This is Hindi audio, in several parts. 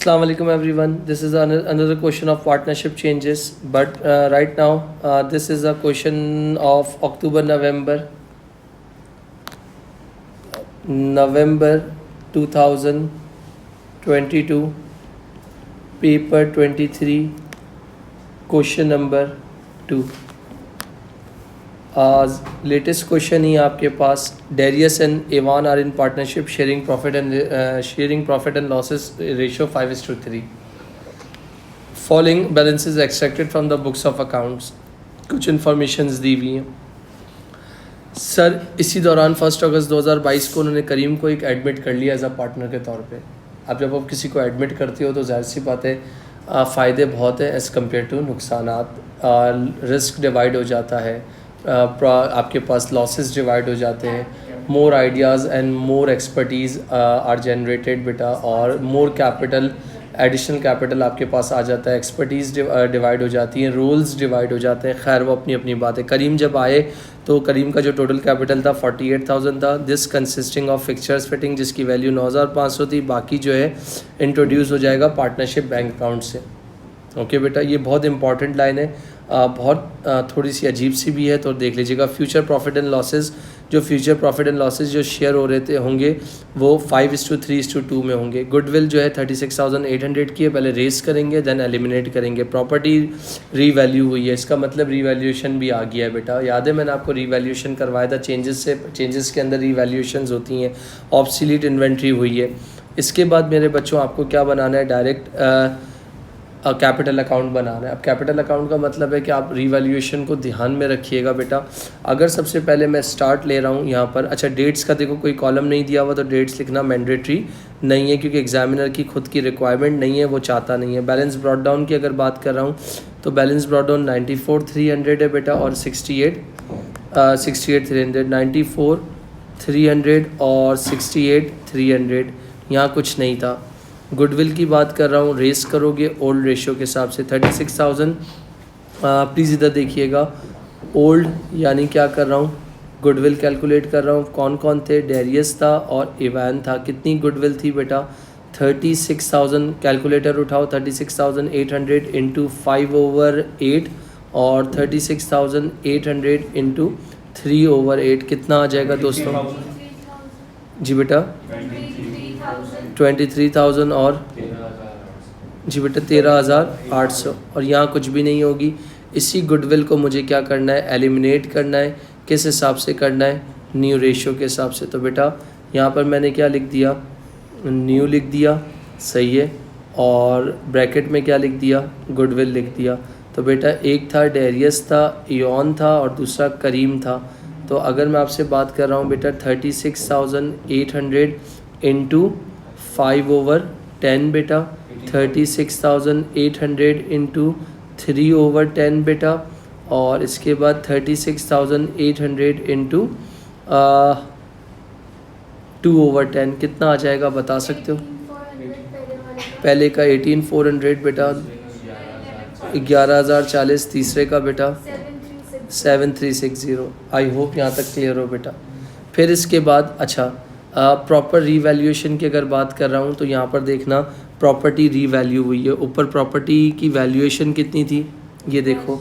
Assalamu alaikum everyone. This is another question of partnership changes, but right now this is a question of November 2022, paper 23, question number 2. Latest question ही आपके पास. Darius and Evan are in partnership sharing profit and losses ratio 5:3. Following balances extracted from the books of accounts. कुछ इन्फॉर्मेशंस दी हुई हैं. सर इसी दौरान 1 अगस्त 2022 को उन्होंने करीम को एक एडमिट कर लिया एज अ पार्टनर के तौर पे. अब जब आप किसी को एडमिट करते हो तो जाहिर सी बात है फ़ायदे बहुत हैं एज़ कम्पेयर टू नुकसानात. रिस्क डिवाइड हो जाता है, आपके पास लॉसेस डिवाइड हो जाते हैं, more ideas and more expertise are generated बेटा, और मोर कैपिटल, एडिशनल कैपिटल आपके पास आ जाता है, एक्सपर्टीज़ डिवाइड हो जाती हैं, रोल्स डिवाइड हो जाते हैं. खैर वो अपनी अपनी बात है. करीम जब आए तो करीम का जो टोटल कैपिटल था 48,000 था. This consisting of fixtures fitting जिसकी वैल्यू 9,500 थी. बाकी जो है इंट्रोड्यूस हो जाएगा पार्टनरशिप बैंक अकाउंट से. ओके बेटा, ये बहुत इंपॉर्टेंट लाइन है, बहुत थोड़ी सी अजीब सी भी है, तो देख लीजिएगा. फ्यूचर प्रॉफिट एंड लॉसेस जो शेयर हो रहे थे होंगे वो 5:3:2 में होंगे. गुडविल जो है 36,800 की है. पहले रेस करेंगे देन एलिमिनेट करेंगे. प्रॉपर्टी रीवैल्यू हुई है, इसका मतलब रीवैल्यूएशन भी आ गया है बेटा. याद है मैंने आपको रीवैल्यूएशन करवाया था. चेंजेस के अंदर रीवैल्यूएशंस होती हैं. ऑब्सोलीट इन्वेंट्री हुई है. इसके बाद मेरे बच्चों आपको क्या बनाना है, डायरेक्ट कैपिटल अकाउंट बनाना है. अब कैपिटल अकाउंट का मतलब है कि आप रीवैल्यूएशन को ध्यान में रखिएगा बेटा. अगर सबसे पहले मैं स्टार्ट ले रहा हूँ यहाँ पर, अच्छा डेट्स का देखो कोई कॉलम नहीं दिया हुआ तो डेट्स लिखना मैंडेटरी नहीं है क्योंकि एग्जामिनर की खुद की रिक्वायरमेंट नहीं है, वो चाहता नहीं है. बैलेंस ब्रॉट डाउन की अगर बात कर रहा हूँ तो बैलेंस ब्रॉट डाउन 94,300 है बेटा और 68,300. 94,300 और 68,300, यहाँ कुछ नहीं था. गुडविल की बात कर रहा हूँ, रेस करोगे ओल्ड रेशियो के हिसाब से 36,000. प्लीज़ इधर देखिएगा, ओल्ड यानी क्या कर रहा हूँ, गुडविल कैलकुलेट कर रहा हूँ. कौन कौन थे, डेरियस था और इवान था. कितनी गुडविल थी बेटा, 36,000. कैलकुलेटर उठाओ, 36,800 इंटू 5/8 और 36,800 इंटू 3/8 कितना आ जाएगा दोस्तों? जी बेटा 23,000 और जी बेटा 13,800. और यहाँ कुछ भी नहीं होगी. इसी गुडविल को मुझे क्या करना है, एलिमिनेट करना है. किस हिसाब से करना है, न्यू रेशियो के हिसाब से. तो बेटा यहाँ पर मैंने क्या लिख दिया, न्यू लिख दिया, सही है. और ब्रैकेट में क्या लिख दिया, गुडविल लिख दिया. तो बेटा एक था डेरियस था, इयॉन था और दूसरा करीम था. तो अगर मैं आपसे बात कर रहा हूँ बेटा 36,800 इंटू 5/10 बेटा, 36,800 इंटू 3/10 बेटा, और इसके बाद 36,800 इंटू 2/10 कितना आ जाएगा बता सकते हो? पहले का 18,400 बेटा, 11,040. तीसरे का बेटा 7,360. आई होप यहाँ तक क्लियर हो बेटा. फिर इसके बाद अच्छा प्रॉपर रीवैल्यूएशन की अगर बात कर रहा हूँ तो यहाँ पर देखना प्रॉपर्टी रीवैल्यू हुई है. ऊपर प्रॉपर्टी की वैल्यूएशन कितनी थी ये देखो.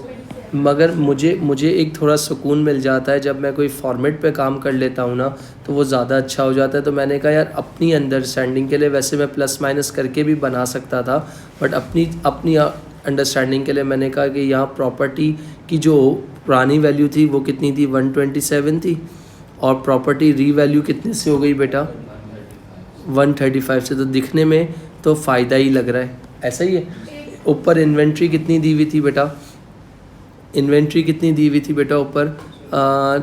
मगर मुझे एक थोड़ा सुकून मिल जाता है जब मैं कोई फॉर्मेट पे काम कर लेता हूँ ना, तो वो ज़्यादा अच्छा हो जाता है. तो मैंने कहा यार अपनी अंडरस्टैंडिंग के लिए, वैसे मैं प्लस माइनस करके भी बना सकता था, बट अपनी अंडरस्टैंडिंग के लिए मैंने कहा कि यहाँ प्रॉपर्टी की जो पुरानी वैल्यू थी वो कितनी थी, 127 थी. और प्रॉपर्टी रीवैल्यू कितने से हो गई बेटा, 135 से. तो दिखने में तो फ़ायदा ही लग रहा है, ऐसा ही है. ऊपर इन्वेंट्री कितनी दी हुई थी बेटा, इन्वेंट्री कितनी दी हुई थी बेटा ऊपर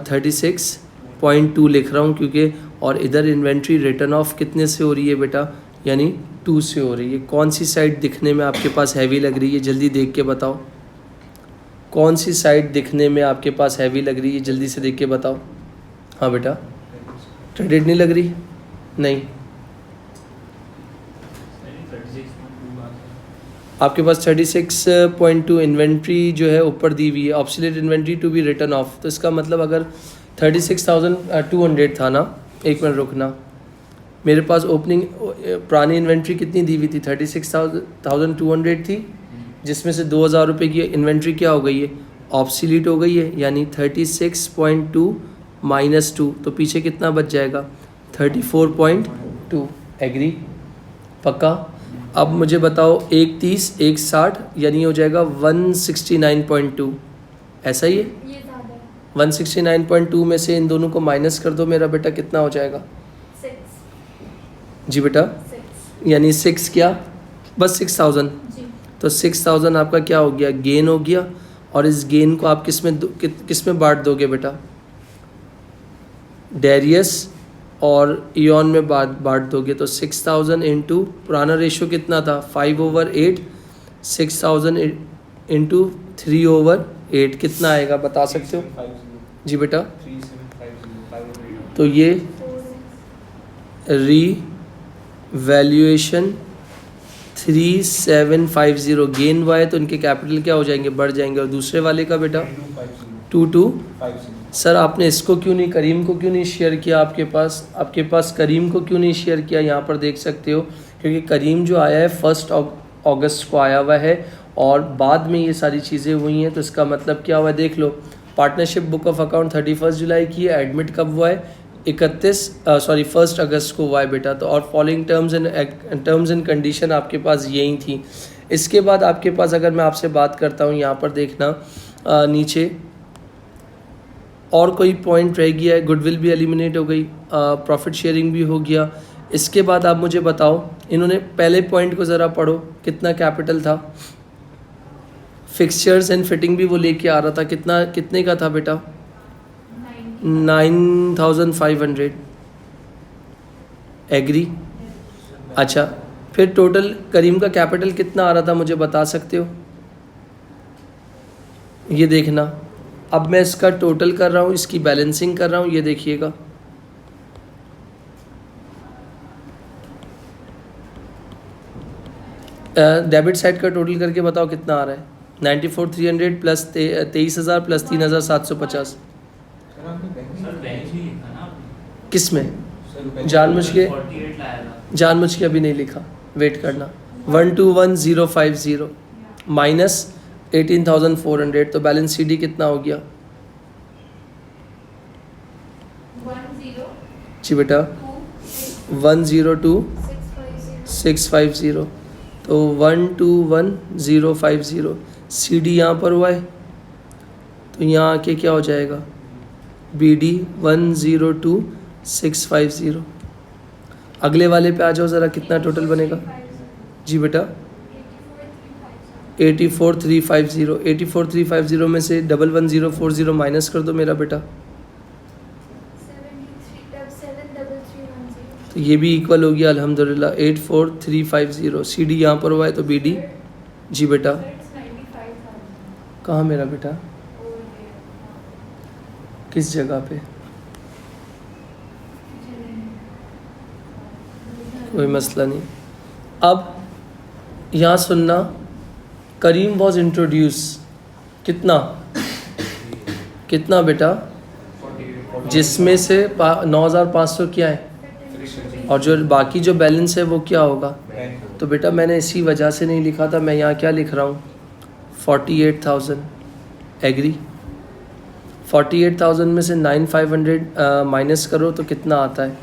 36.2 लिख रहा हूँ क्योंकि, और इधर इन्वेंट्री रिटर्न ऑफ कितने से हो रही है बेटा, यानी 2 से हो रही है. कौन सी साइड दिखने में आपके पास हैवी लग रही है, जल्दी देख के बताओ. कौन सी साइड दिखने में आपके पास हैवी लग रही है, जल्दी से देख के बताओ. हाँ बेटा, क्रेडिट नहीं लग रही, नहीं आपके पास 36.2 इन्वेंट्री जो है ऊपर दी हुई है. Obsolete inventory to be written off. तो इसका मतलब अगर 36,200 था ना, एक मिनट रुकना, मेरे पास ओपनिंग पुरानी इन्वेंट्री कितनी दी हुई थी, 36,200 थी, जिसमें से 2,000 रुपये की इन्वेंट्री क्या हो गई है, ऑब्सोलीट हो गई है, यानी 36.2 माइनस 2, तो पीछे कितना बच जाएगा, 34.2। एग्री, पक्का। अब मुझे बताओ 130 160 यानी हो जाएगा 169.2, ऐसा ही है। ये ज़्यादा है। 169.2 में से इन दोनों को माइनस कर दो मेरा बेटा, कितना हो जाएगा, 6 जी बेटा, 6 यानी 6 क्या, बस 6,000, जी। तो 6,000 आपका क्या हो गया, गेन हो गया। और इस गेन को आप किस में बांट दोगे बेटा, डेरियस और इयॉन में बांट दोगे, तो 6,000 इंटू पुराना रेशो कितना था 5/8, 6,000 इंटू 3/8 कितना आएगा बता सकते हो, जी बेटा। 3750 तो ये री वैल्यूएशन 3750 गेन हुआ है, तो इनके कैपिटल क्या हो जाएंगे, बढ़ जाएंगे। और दूसरे वाले का बेटा 2250। सर आपने इसको क्यों नहीं, करीम को क्यों नहीं शेयर किया, आपके पास करीम को क्यों नहीं शेयर किया, यहाँ पर देख सकते हो, क्योंकि करीम जो आया है 1 अगस्त को आया हुआ है और बाद में ये सारी चीज़ें हुई हैं, तो इसका मतलब क्या हुआ है देख लो। पार्टनरशिप बुक ऑफ अकाउंट 31 जुलाई की है, एडमिट कब हुआ है, 1 अगस्त को हुआ है बेटा। तो और फॉलोइंग टर्म्स एंड कंडीशन आपके पास यही थी। इसके बाद आपके पास अगर मैं आपसे बात करता हूँ, यहाँ पर देखना नीचे और कोई पॉइंट रह गया है, गुडविल भी एलिमिनेट हो गई, प्रॉफिट शेयरिंग भी हो गया। इसके बाद आप मुझे बताओ, इन्होंने पहले पॉइंट को ज़रा पढ़ो, कितना कैपिटल था, फिक्सचर्स एंड फिटिंग भी वो लेके आ रहा था, कितने का था बेटा, 9,500। एग्री, अच्छा फिर टोटल करीम का कैपिटल कितना आ रहा था मुझे बता सकते हो, ये देखना। अब मैं इसका टोटल कर रहा हूँ, इसकी बैलेंसिंग कर रहा हूँ, ये देखिएगा डेबिट साइड का टोटल करके बताओ कितना आ रहा है, 94,300 प्लस 23,000 प्लस 3,750। किस में, जानबूझ के अभी नहीं लिखा, वेट करना। 121,050 माइनस 18,400, तो बैलेंस CD कितना हो गया, 10 जी बेटा 2 102,650, तो 121,050 CD यहाँ पर हुआ है, तो यहाँ आके क्या हो जाएगा, BD 102,650। अगले वाले पे आ जाओ ज़रा, कितना टोटल बनेगा, जी बेटा 84,350। 84,350 में से 11040 माइनस कर दो मेरा बेटा, 73310। तो ये भी इक्वल हो गया अल्हम्दुलिल्लाह 84,350। CD यहाँ पर हुआ है, तो BD, जी बेटा 95,000। कहाँ मेरा बेटा, किस जगह पे, कोई मसला नहीं। अब यहाँ सुनना, करीम वॉज इंट्रोड्यूस, कितना बेटा, जिसमें से 9,500 क्या है, और जो बाकी जो बैलेंस है वो क्या होगा। तो बेटा मैंने इसी वजह से नहीं लिखा था, मैं यहाँ क्या लिख रहा हूँ 48,000। एग्री, 48,000 में से 9,500 माइनस करो तो कितना आता है,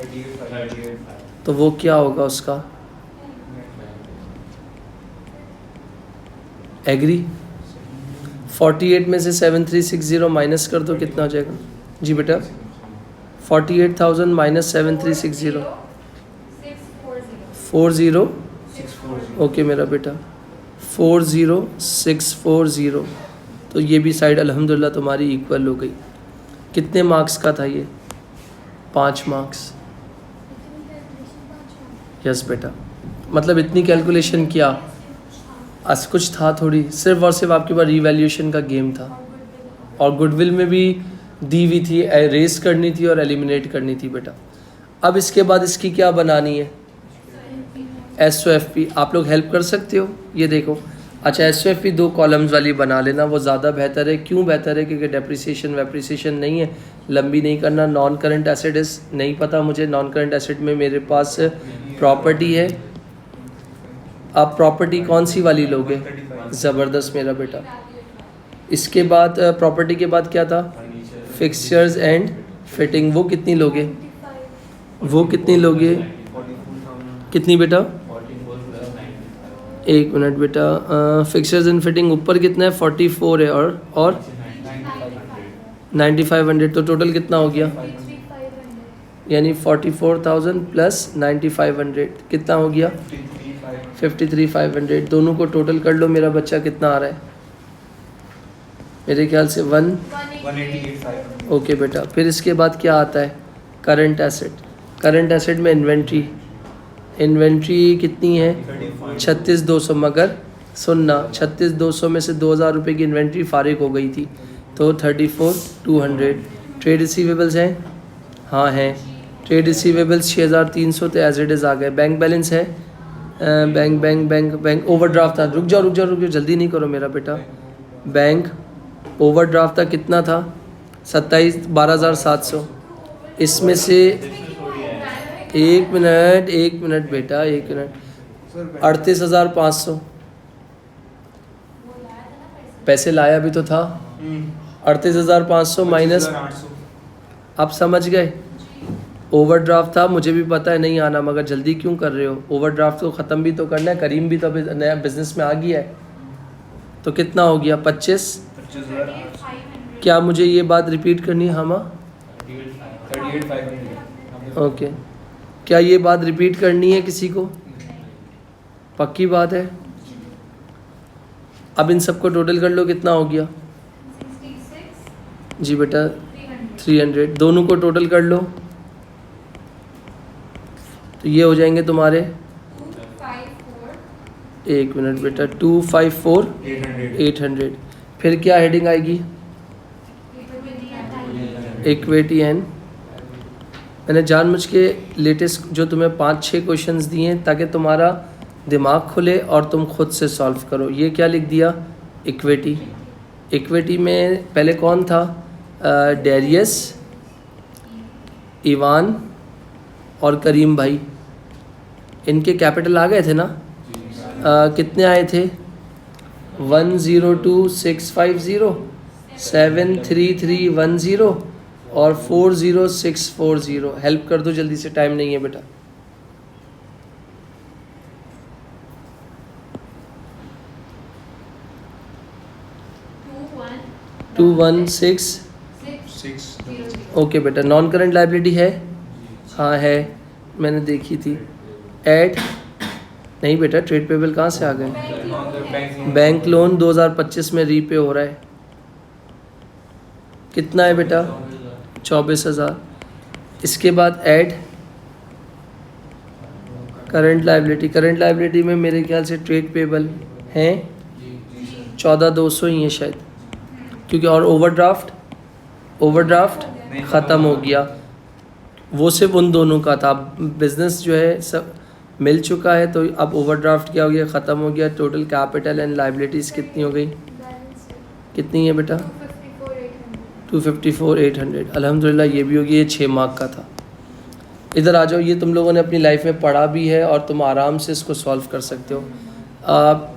तो वो क्या होगा उसका, एग्री। 48 में से 7,360 माइनस कर दो, कितना हो जाएगा, जी बेटा 48,000 माइनस 7,360 40, ओके मेरा बेटा 40,640। तो ये भी साइड अल्हम्दुलिल्लाह तुम्हारी इक्वल हो गई। कितने मार्क्स का था ये, 5 मार्क्स, यस बेटा, मतलब इतनी कैलकुलेशन किया, कुछ था थोड़ी, सिर्फ और सिर्फ आपके पास रीवैल्यूएशन का गेम था, और गुडविल में भी दी हुई थी, रेस करनी थी और एलिमिनेट करनी थी बेटा। अब इसके बाद इसकी क्या बनानी है, SOFP। आप लोग हेल्प कर सकते हो, ये देखो अच्छा, एसएफ भी 2 कॉलम्स वाली बना लेना, वो ज़्यादा बेहतर है। क्यों बेहतर है? क्योंकि डेप्रिसिएशन वेप्रिसिएशन नहीं है, लंबी नहीं करना। नॉन करंट एसेट इस नहीं पता मुझे, नॉन करंट एसेट में मेरे पास प्रॉपर्टी है। आप प्रॉपर्टी कौन सी वाली लोगे? ज़बरदस्त मेरा बेटा। इसके बाद प्रॉपर्टी के बाद क्या था? Fixtures and fitting. वो कितनी लोगे? वो कितनी लोगे? कितनी बेटा? एक मिनट बेटा, फिक्सचर्स एंड फिटिंग ऊपर कितना है? 44 है, और 9500, तो टोटल कितना हो गया? यानी 44,000 प्लस 9500 कितना हो गया? 53,500। दोनों को टोटल कर लो, मेरा बच्चा कितना आ रहा है? मेरे ख्याल से 188,500। ओके बेटा। फिर इसके बाद क्या आता है? Current asset. करंट एसेट में इन्वेंट्री। इन्वेंट्री कितनी है? 36,200। मगर सुनना, 36,200 में से 2,000 रुपये की इन्वेंट्री फारिग हो गई थी, तो 34,200। ट्रेड रिसीवेबल्स हैं? हाँ हैं। ट्रेड रिसीवेबल्स 6,300 तो एज इट इज़ आ गए। बैंक बैलेंस है? बैंक ओवरड्राफ्ट था। रुक जाओ, जल्दी नहीं करो मेरा बेटा। बैंक ओवरड्राफ्ट था, कितना था? 12,700। इसमें से एक मिनट बेटा, 38,500 पैसे लाया भी तो था। 38,500 माइनस, आप समझ गए? ओवरड्राफ्ट था, मुझे भी पता है नहीं आना, मगर जल्दी क्यों कर रहे हो? ओवरड्राफ्ट को ख़त्म भी तो करना है। करीम भी तो अभी नया बिजनेस में आ गया है, तो कितना हो गया? 25,000। क्या मुझे ये बात रिपीट करनी है? हम 38,500। ओके, क्या ये बात रिपीट करनी है किसी को? पक्की बात है। अब इन सबको टोटल कर लो, कितना हो गया? 66, जी बेटा 300। 300। दोनों को टोटल कर लो, तो ये हो जाएंगे तुम्हारे 254, एक मिनट बेटा, 254,800। फिर क्या हेडिंग आएगी? Equity and. मैंने जानबूझ के लेटेस्ट जो तुम्हें 5-6 क्वेश्चंस दिए हैं ताकि तुम्हारा दिमाग खुले और तुम खुद से सॉल्व करो। ये क्या लिख दिया? इक्विटी। इक्विटी में पहले कौन था? डेरियस, इवान और करीम भाई। इनके कैपिटल आ गए थे ना? कितने आए थे? 102,650, 73310 और 40640। हेल्प कर दो जल्दी से, टाइम नहीं है बेटा। 21,600। ओके बेटा। नॉन करंट लाइबिलिटी है? हाँ है, मैंने देखी थी। ऐड नहीं बेटा, ट्रेड पेबल कहाँ से आ गए? बैंक लोन 2025 में रीपे हो रहा है। कितना है बेटा? 24,000। इसके बाद add current liability. Current liability में मेरे ख्याल से ट्रेड पेबल हैं 14,200 ही है शायद, क्योंकि और ओवरड्राफ्ट ख़त्म हो गया। वो सिर्फ उन दोनों का था। बिजनेस जो है सब मिल चुका है, तो अब ओवरड्राफ्ट क्या हो गया? ख़त्म हो गया। टोटल कैपिटल एंड लाइबिलिटीज़ कितनी हो गई? कितनी है बेटा? 254,800। अल्हम्दुलिल्लाह ये भी होगी। ये 6 मार्क का था। इधर आ जाओ, ये तुम लोगों ने अपनी लाइफ में पढ़ा भी है और तुम आराम से इसको सॉल्व कर सकते हो।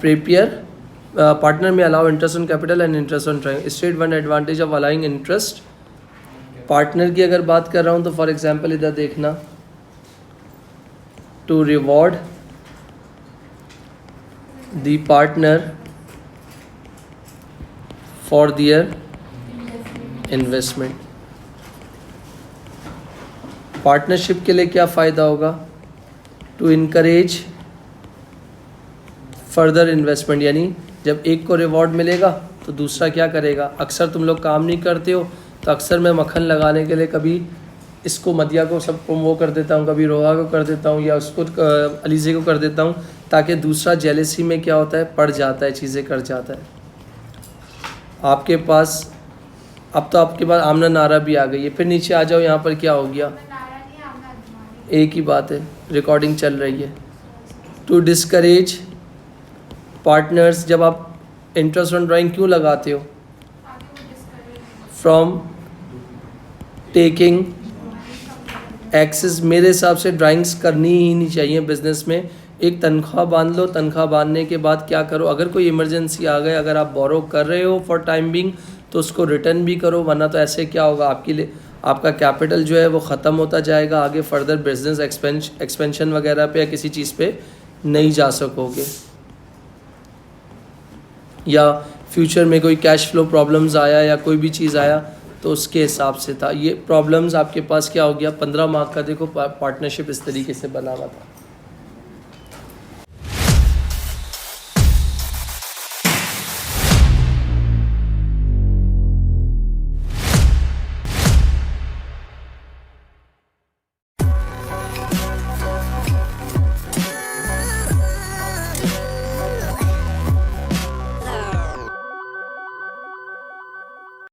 प्रीपेयर पार्टनर में allow interest on capital and interest on drawing. State one advantage of allowing interest. Partner की अगर बात कर रहा हूँ तो फॉर एग्जांपल इधर देखना, to reward the partner for their investment. Partnership के लिए क्या फ़ायदा होगा? टू इनकरेज फर्दर इन्वेस्टमेंट, यानी जब एक को रिवॉर्ड मिलेगा तो दूसरा क्या करेगा? अक्सर तुम लोग काम नहीं करते हो, तो अक्सर मैं मक्खन लगाने के लिए कभी इसको मदिया को सबको वो कर देता हूँ, कभी रोहा को कर देता हूँ, या उसको अलीज़े को कर देता हूँ, ताकि दूसरा जेलसी में क्या होता है? पड़ जाता है, चीज़ें कर जाता है। आपके पास अब तो आपके पास आमना नारा भी आ गई है। फिर नीचे आ जाओ, यहाँ पर क्या हो गया? एक ही बात है, रिकॉर्डिंग चल रही है। टू डिस्करेज पार्टनर्स, जब आप इंटरेस्ट ऑन ड्राइंग क्यों लगाते हो? आगे वो डिस्करेज फ्रॉम टेकिंग एक्सेस। मेरे हिसाब से ड्राइंग्स करनी ही नहीं चाहिए बिजनेस में। एक तनख्वाह बांध लो, तनख्वाह बांधने के बाद क्या करो, अगर कोई इमरजेंसी आ गए, अगर आप बोरो कर रहे हो फॉर टाइम बिंग तो उसको रिटर्न भी करो, वरना तो ऐसे क्या होगा, आपके लिए आपका कैपिटल जो है वो ख़त्म होता जाएगा, आगे फर्दर बिजनेस एक्सपेंशन वगैरह पे या किसी चीज़ पे नहीं जा सकोगे, या फ्यूचर में कोई कैश फ्लो प्रॉब्लम्स आया या कोई भी चीज़ आया तो उसके हिसाब से था। ये प्रॉब्लम्स आपके पास क्या हो गया, 15 मार्क का देखो पार्टनरशिप इस तरीके से बना हुआ था।